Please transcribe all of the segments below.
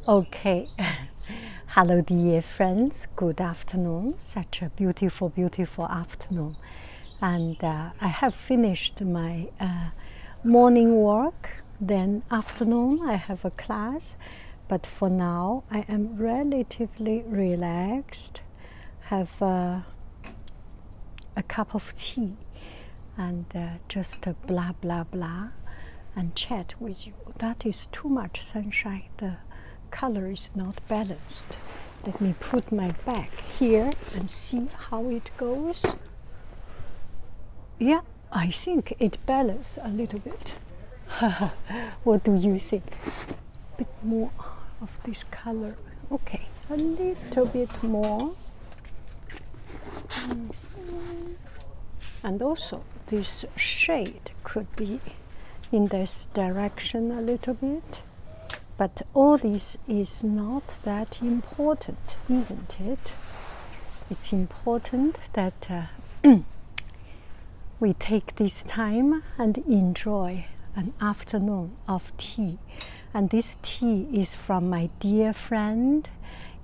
Okay. Hello, dear friends. Good afternoon. Such a beautiful, beautiful afternoon. And I have finished my morning work. Then afternoon, I have a class. But for now, I am relatively relaxed. Have a cup of tea and just blah, blah, blah, and chat with you. That is too much sunshine. The color is not balanced. Let me put my bag here and see how it goes. Yeah, I think it balanced a little bit. What do you think? A bit more of this color. Okay, a little bit more. And also this shade could be in this direction a little bit. But all this is not that important, isn't it? It's important that we take this time and enjoy an afternoon of tea. And this tea is from my dear friend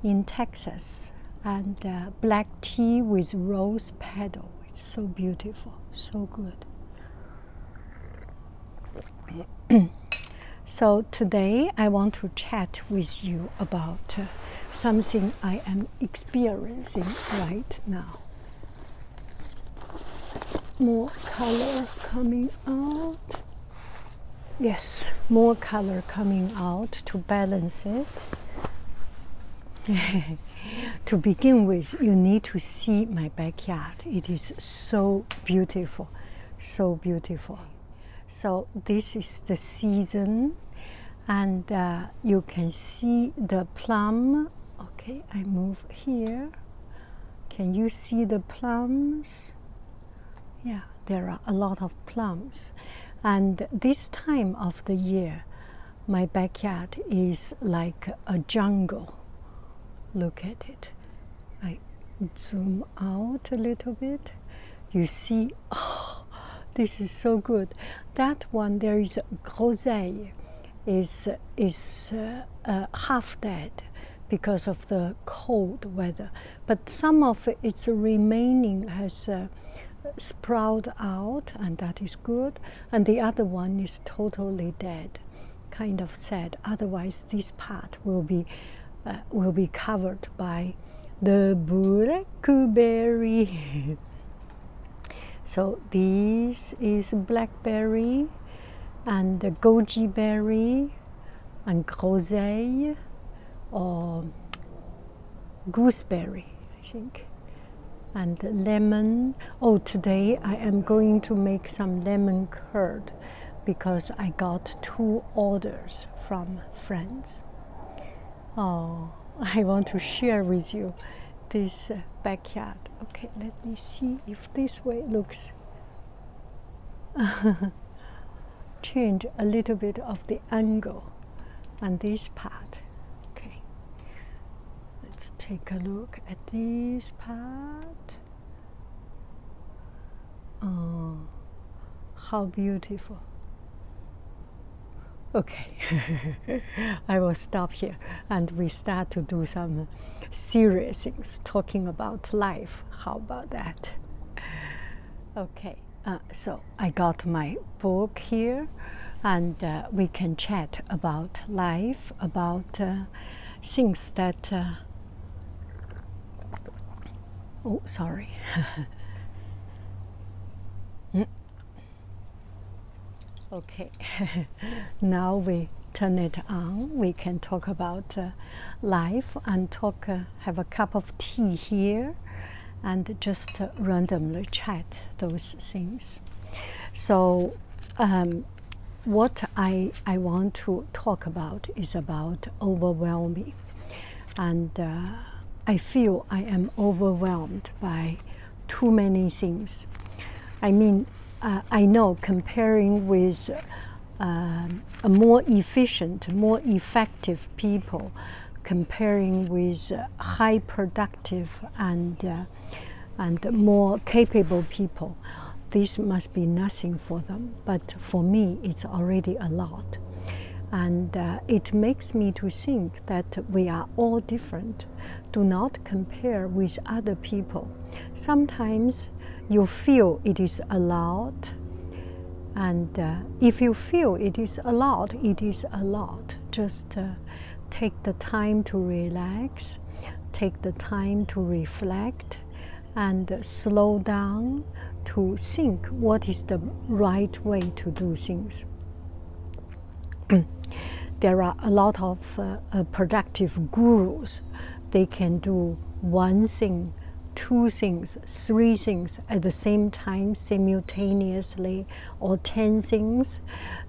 in Texas. And black tea with rose petal. It's so beautiful, so good. So today I want to chat with you about something I am experiencing right now. More color coming out. Yes, more color coming out to balance it. To begin with, you need to see my backyard. It is so beautiful, so beautiful. So this is the season, and you can see the plum. Okay, I move here. Can you see the plums? Yeah, there are a lot of plums. And this time of the year, my backyard is like a jungle. Look at it. I zoom out a little bit. You see, oh, this is so good. That one, there is groseille, is half dead because of the cold weather. But some of its remaining has sprout out, and that is good. And the other one is totally dead, kind of sad. Otherwise, this part will be covered by the blackberry. So this is blackberry and the goji berry and groseille or gooseberry, I think, and lemon. Oh, today I am going to make some lemon curd because I got 2 orders from friends. Oh, I want to share with you this backyard. Okay, let me see if this way looks. Change a little bit of the angle on this part. Okay, let's take a look at this part. Oh, how beautiful. Okay, I will stop here and we start to do some serious things, talking about life. How about that? Okay, so I got my book here and we can chat about life, about things that... oh, sorry. Okay, now we turn it on. We can talk about life and talk, have a cup of tea here and just randomly chat those things. So what I want to talk about is about overwhelming. And I feel I am overwhelmed by too many things. I mean, I know comparing with a more efficient, more effective people, comparing with high productive and more capable people, this must be nothing for them. But for me, it's already a lot. And it makes me to think that we are all different. Do not compare with other people. Sometimes you feel it is allowed, and if you feel it is allowed, it is allowed. Just take the time to relax, take the time to reflect, and slow down to think what is the right way to do things. There are a lot of productive gurus. They can do one thing, two things, three things at the same time simultaneously, or 10 things.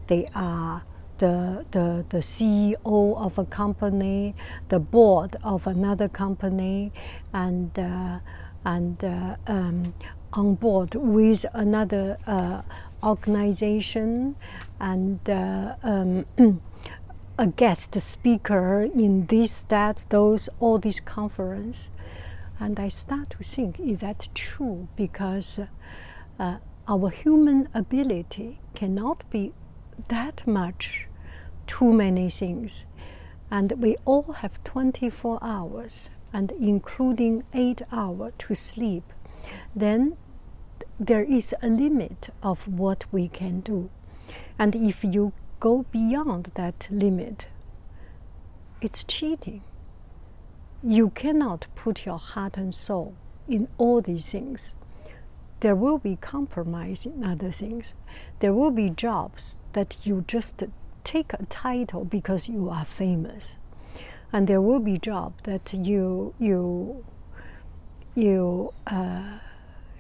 They are the CEO of a company, the board of another company, and on board with another organization, and a guest speaker in this, that, those, all these conference. And I start to think, is that true? Because our human ability cannot be that much, too many things. And we all have 24 hours, and including 8 hours to sleep. Then there is a limit of what we can do. And if you go beyond that limit, it's cheating. You cannot put your heart and soul in all these things. There will be compromise in other things. There will be jobs that you just take a title because you are famous. And there will be jobs that you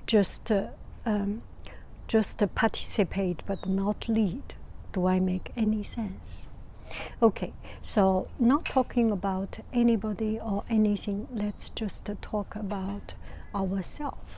just participate but not lead. Do I make any sense? Okay, so not talking about anybody or anything, let's just talk about ourselves.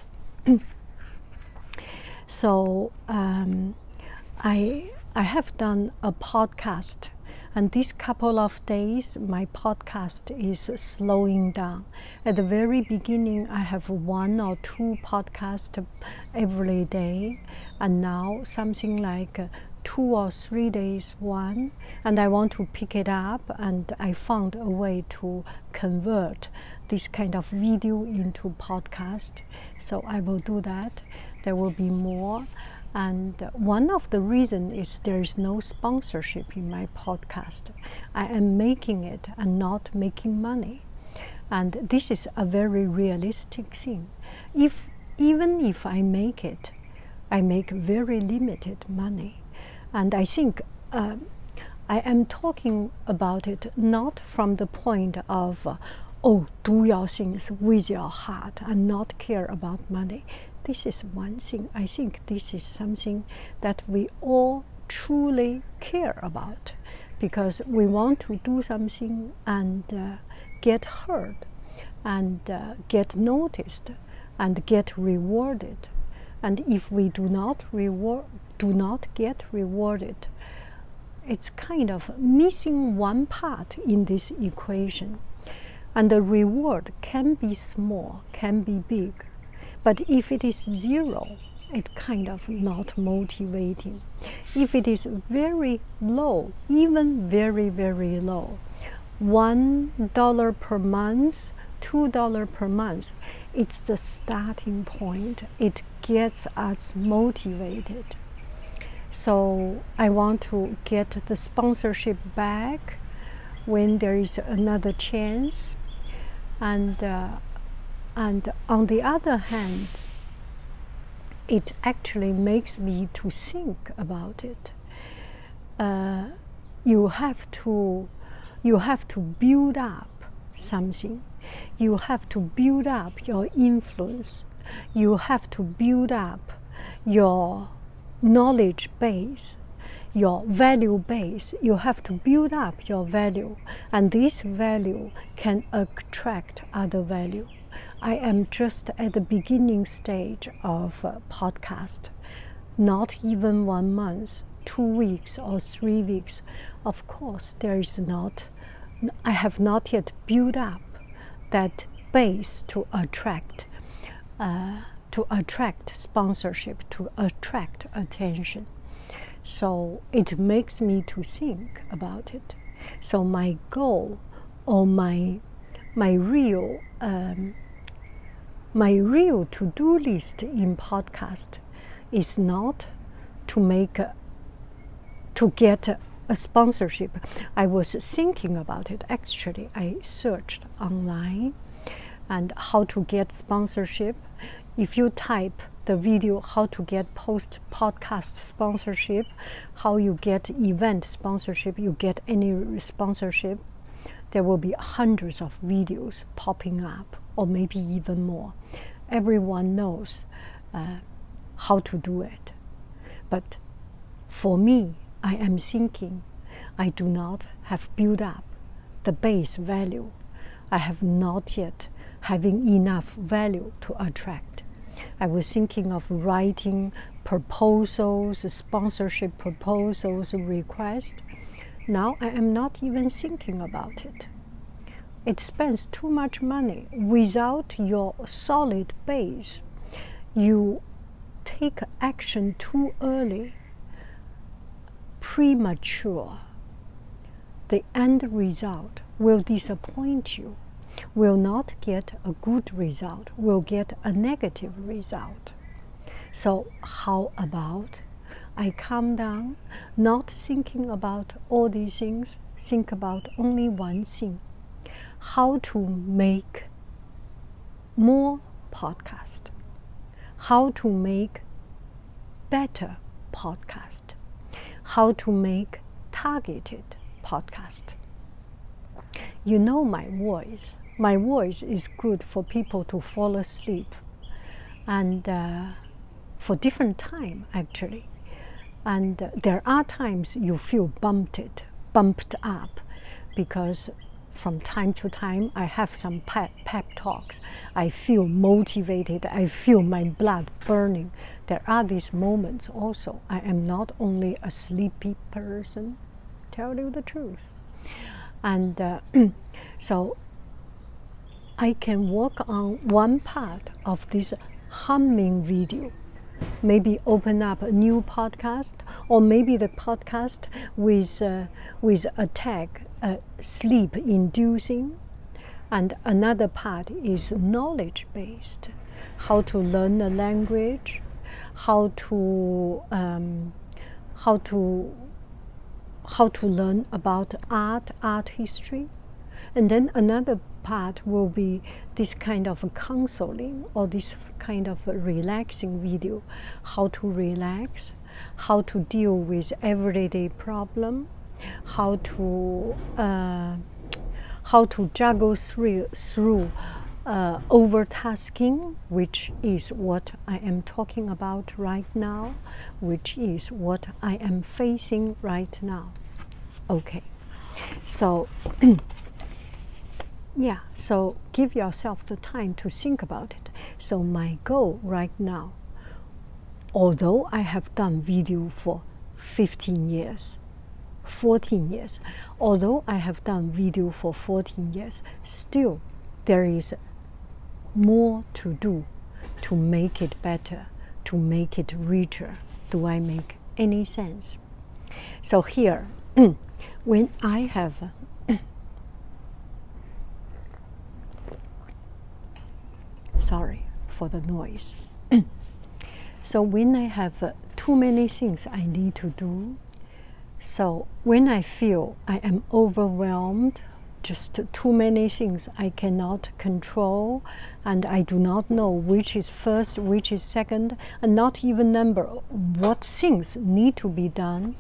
So I have done a podcast, and this couple of days my podcast is slowing down. At the very beginning I have 1 or 2 podcasts every day, and now something like 2 or 3 days one, and I want to pick it up, and I found a way to convert this kind of video into podcast, so I will do that. There will be more. And one of the reasons is there is no sponsorship in my podcast. I am making it and not making money. And this is a very realistic thing. Even if I make it, I make very limited money. And I think I am talking about it not from the point of, do your things with your heart and not care about money. This is one thing. I think this is something that we all truly care about, because we want to do something and get heard, and get noticed, and get rewarded. And if we do not get rewarded, it's kind of missing one part in this equation. And the reward can be small, can be big. But if it is zero, it's kind of not motivating. If it is very low, even very, very low, $1 per month, $2 per month, it's the starting point. It gets us motivated. So I want to get the sponsorship back when there is another chance. And on the other hand, it actually makes me to think about it. You have to build up something. You have to build up your influence. You have to build up your knowledge base, your value base. You have to build up your value, and this value can attract other value. I am just at the beginning stage of a podcast, not even 1 month, 2 weeks or 3 weeks. Of course, I have not yet built up that base to attract sponsorship, to attract attention. So it makes me to think about it. So my goal or my real to-do list in podcast is not to get a sponsorship. I was thinking about it. Actually, I searched online and how to get sponsorship. If you type the video how to get podcast sponsorship, how you get event sponsorship, you get any sponsorship, there will be hundreds of videos popping up, or maybe even more. Everyone knows how to do it. But for me, I am thinking I do not have built up the base value. I have not yet having enough value to attract. I was thinking of writing proposals, sponsorship proposals, requests. Now I am not even thinking about it. It spends too much money. Without your solid base, you take action too early, premature. The end result will disappoint you, will not get a good result, will get a negative result. So how about I calm down, not thinking about all these things, think about only one thing: how to make more podcast, how to make better podcast, how to make targeted podcast. You know my voice. My voice is good for people to fall asleep, and for different time actually. And there are times you feel bumped up, because from time to time I have some pep talks. I feel motivated. I feel my blood burning. There are these moments also. I am not only a sleepy person, tell you the truth. And so I can work on one part of this humming video, maybe open up a new podcast, or maybe the podcast with a tag, sleep inducing, and another part is knowledge based, how to learn a language, how to learn about art history. And then another part will be this kind of counseling, or this kind of relaxing video, how to relax, how to deal with everyday problem, how to juggle through overtasking, which is what I am talking about right now, which is what I am facing right now. Okay, so yeah, so give yourself the time to think about it. So my goal right now, although I have done video for 15 years, 14 years, although I have done video for 14 years, still there is more to do to make it better, to make it richer. Do I make any sense? So here, when I have sorry for the noise. So when I have too many things I need to do, so when I feel I am overwhelmed, just too many things I cannot control, and I do not know which is first, which is second, and not even number what things need to be done,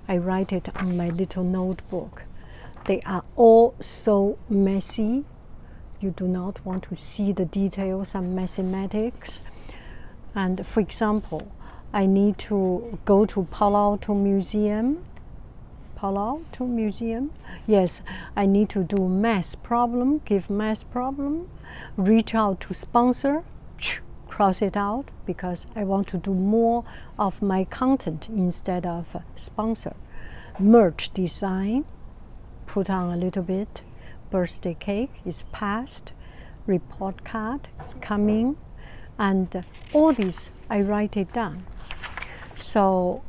I write it on my little notebook. They are all so messy. You do not want to see the details and mathematics. And for example, I need to go to Palo Alto Museum. Palo Alto Museum? Yes, I need to do math problem, give math problem, reach out to sponsor, cross it out, because I want to do more of my content instead of sponsor. Merch design, put on a little bit. Birthday cake is passed, report card is coming, and all this I write it down. So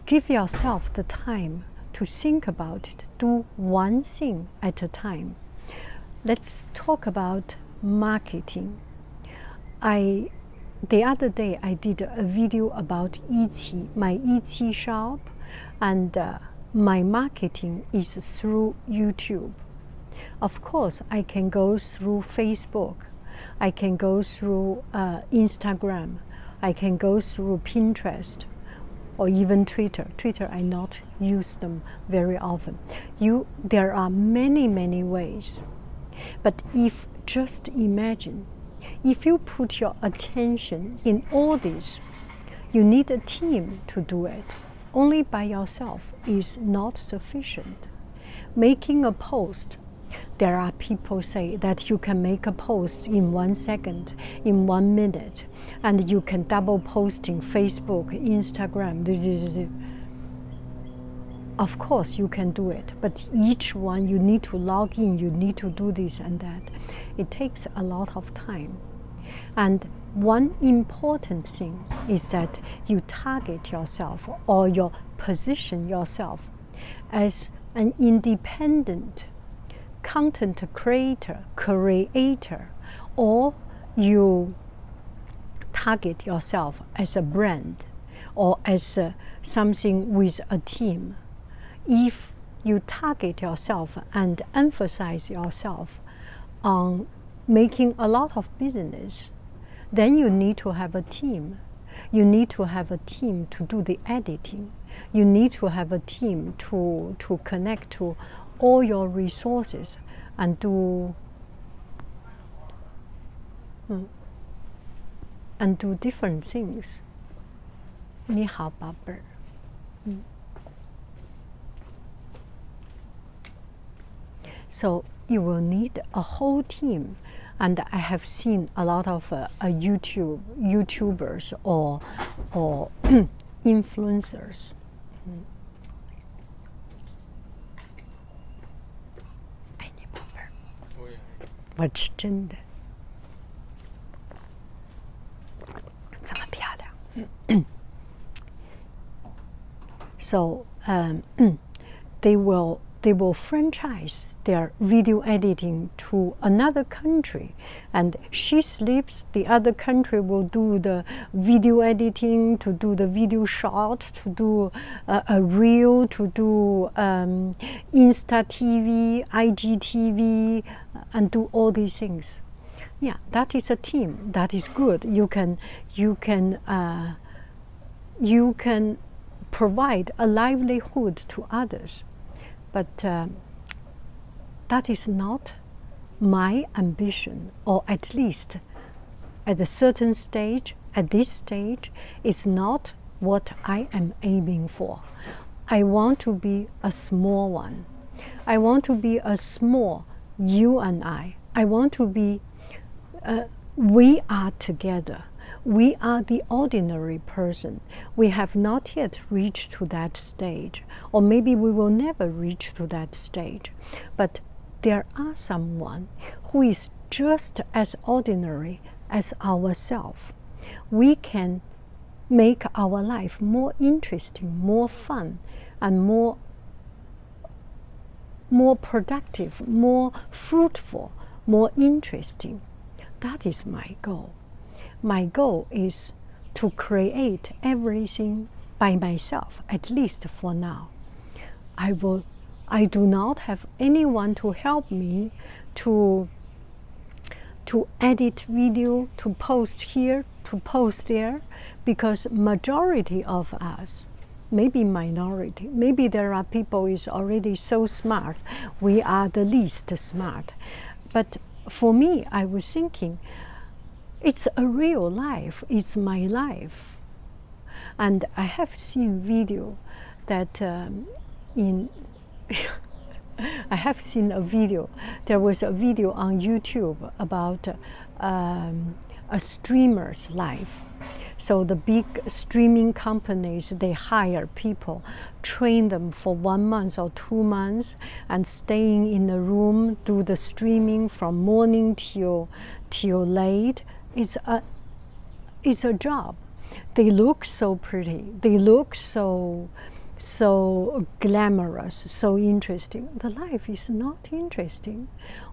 give yourself the time to think about it. Do one thing at a time. Let's talk about marketing. The other day I did a video about Yiqi, my Yiqi shop, and my marketing is through YouTube. Of course, I can go through Facebook, I can go through Instagram, I can go through Pinterest, or even Twitter. Twitter, I not use them very often. There are many ways. But just imagine, if you put your attention in all this, you need a team to do it. Only by yourself is not sufficient. Making a post, there are people say that you can make a post in 1 second, in 1 minute, and you can double post in Facebook, Instagram. Of course you can do it, but each one you need to log in, you need to do this and that. It takes a lot of time. And one important thing is that you target yourself, or you position yourself as an independent content creator, or you target yourself as a brand or as something with a team. If you target yourself and emphasize yourself on making a lot of business, then you need to have a team. You need to have a team to do the editing. You need to have a team to connect to all your resources and do different things. 你好，宝贝儿。So you will need a whole team, and I have seen a lot of YouTubers or influencers. 爱你，宝贝儿。我是真的，这么漂亮。So they will franchise their video editing to another country, and she sleeps, the other country will do the video editing, to do the video shot, to do a reel, to do Insta TV, IGTV, and do all these things. Yeah, that is a team. That is good. You can provide a livelihood to others. But that is not my ambition, or at least at a certain stage, at this stage, is not what I am aiming for. I want to be a small one. I want to be a small you and I. I want to be, we are together. We are the ordinary person. We have not yet reached to that stage, or maybe we will never reach to that stage. But there are someone who is just as ordinary as ourselves. We can make our life more interesting, more fun, and more productive, more fruitful, more interesting. That is my goal. My goal is to create everything by myself, at least for now. I do not have anyone to help me to edit video, to post here, to post there, because majority of us, maybe minority, maybe there are people is already so smart, we are the least smart. But for me, I was thinking, it's a real life, it's my life. And I have seen video that I have seen a video, there was a video on YouTube about a streamer's life. So the big streaming companies, they hire people, train them for 1 month or 2 months, and staying in a room, do the streaming from morning till late. It's a job. They look so pretty. They look so so glamorous, so interesting. The life is not interesting.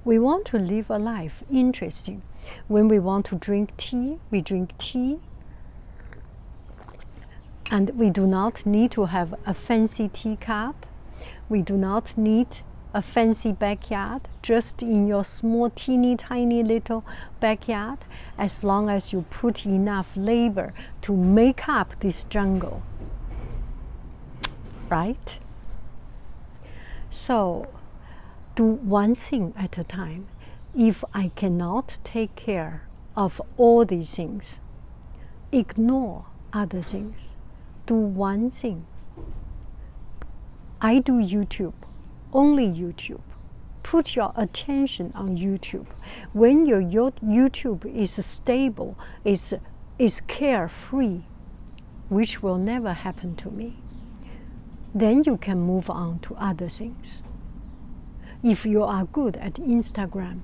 We want to live a life interesting. When we want to drink tea, we drink tea. And we do not need to have a fancy teacup. We do not need a fancy backyard, just in your small, teeny, tiny little backyard, as long as you put enough labor to make up this jungle. Right? So, do one thing at a time. If I cannot take care of all these things, ignore other things. Do one thing. I do YouTube, only YouTube. Put your attention on YouTube. When your YouTube is stable, is carefree, which will never happen to me, then you can move on to other things. If you are good at Instagram,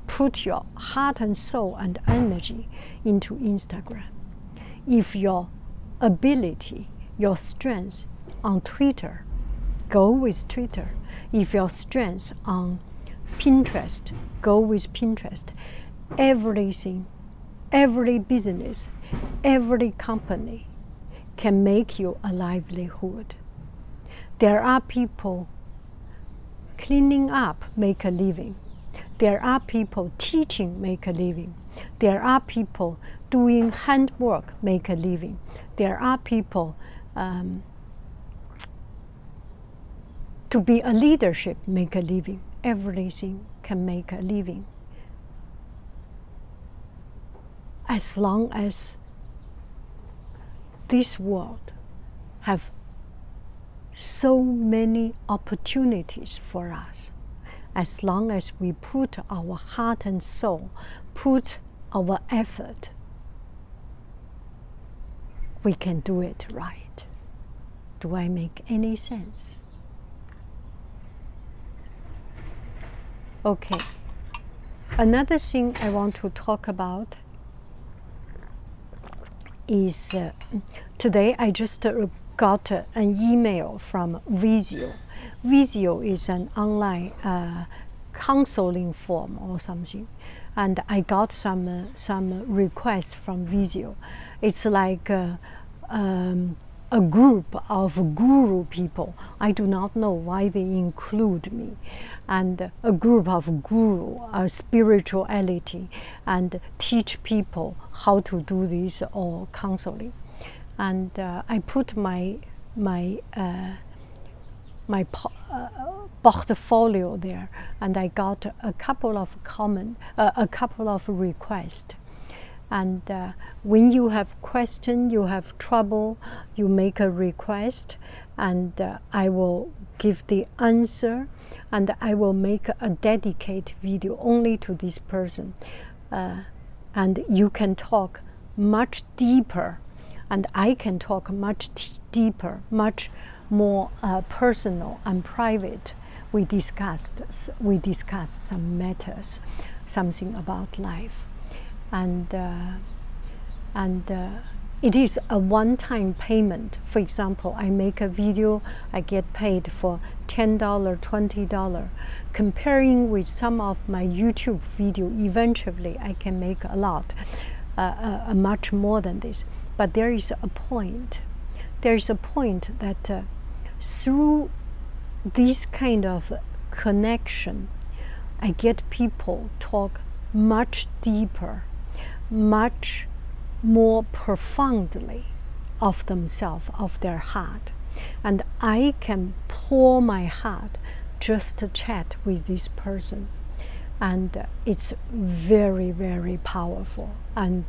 put your heart and soul and energy into Instagram. If your ability, your strength on Twitter, go with Twitter. If your strength on Pinterest, go with Pinterest. Everything, every business, every company can make you a livelihood. There are people cleaning up, make a living. There are people teaching, make a living. There are people doing handwork, make a living. There are people to be a leadership, make a living. Everything can make a living. As long as this world have so many opportunities for us, as long as we put our heart and soul, put our effort, we can do it right. Do I make any sense? Okay. Another thing I want to talk about is today I just got an email from Wisio. Wisio is an online counseling form or something, and I got some requests from Wisio. It's like a group of guru people. I do not know why they include me, and a group of guru, spirituality, and teach people how to do this or counseling. And I put my portfolio there, and I got a couple of requests. And when you have question, you have trouble, you make a request, and I will give the answer, and I will make a dedicated video only to this person, and you can talk much deeper, and I can talk much deeper, much more personal and private. We discussed some matters, something about life, and it is a one-time payment. For example, I make a video, I get paid for $10, $20. Comparing with some of my YouTube video, eventually I can make a lot, much more than this. But there is a point. There is a point that through this kind of connection, I get people talk much deeper, much more profoundly of themselves, of their heart. And I can pour my heart just to chat with this person. And it's very, very powerful. And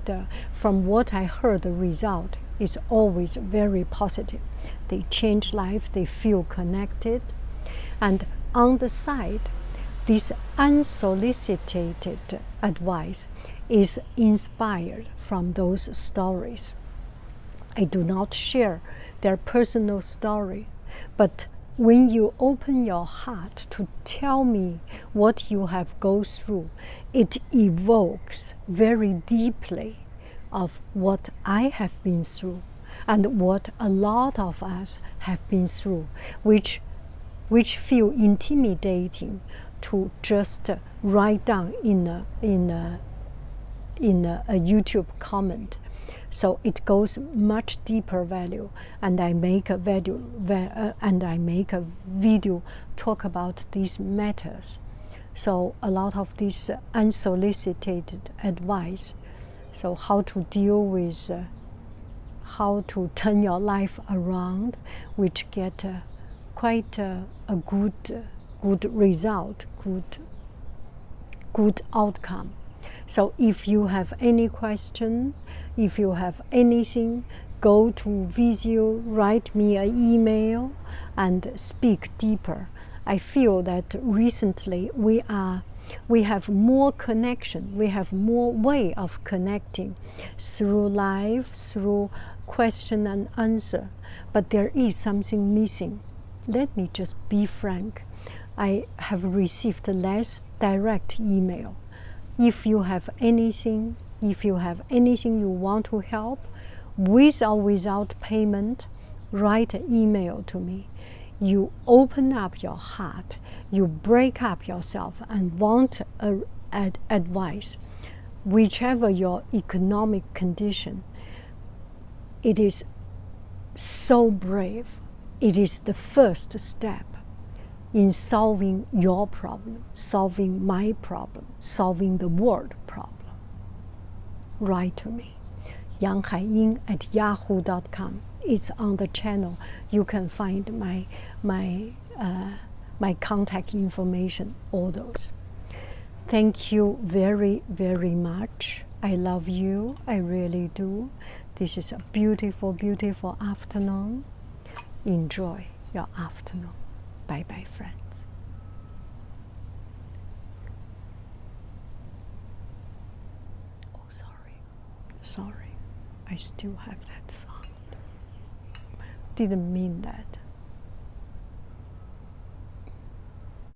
from what I heard, the result is always very positive. They change life, they feel connected. And on the side, this unsolicited advice is inspired from those stories. I do not share their personal story, but when you open your heart to tell me what you have gone through, it evokes very deeply of what I have been through. and what a lot of us have been through, which feel intimidating to just write down in a YouTube comment. So it goes much deeper value, and I make a video talk about these matters. So a lot of this unsolicited advice. So how to deal with, how to turn your life around, which get quite a good result, good outcome. So if you have any question, if you have anything, go to Wisio, write me an email, and speak deeper. I feel that recently we have more connection, we have more way of connecting through live, through question and answer, but there is something missing. Let me just be frank. I have received less direct email. If you have anything you want to help, with or without payment, write an email to me. You open up your heart, you break up yourself and want advice, whichever your economic condition. It is so brave. It is the first step in solving your problem, solving my problem, solving the world problem. Write to me. yanghaiyin@yahoo.com. It's on the channel. You can find my contact information, all those. Thank you very, very much. I love you. I really do. This is a beautiful, beautiful afternoon. Enjoy your afternoon. Bye-bye, friends. Oh, sorry. I still have that sound. Didn't mean that.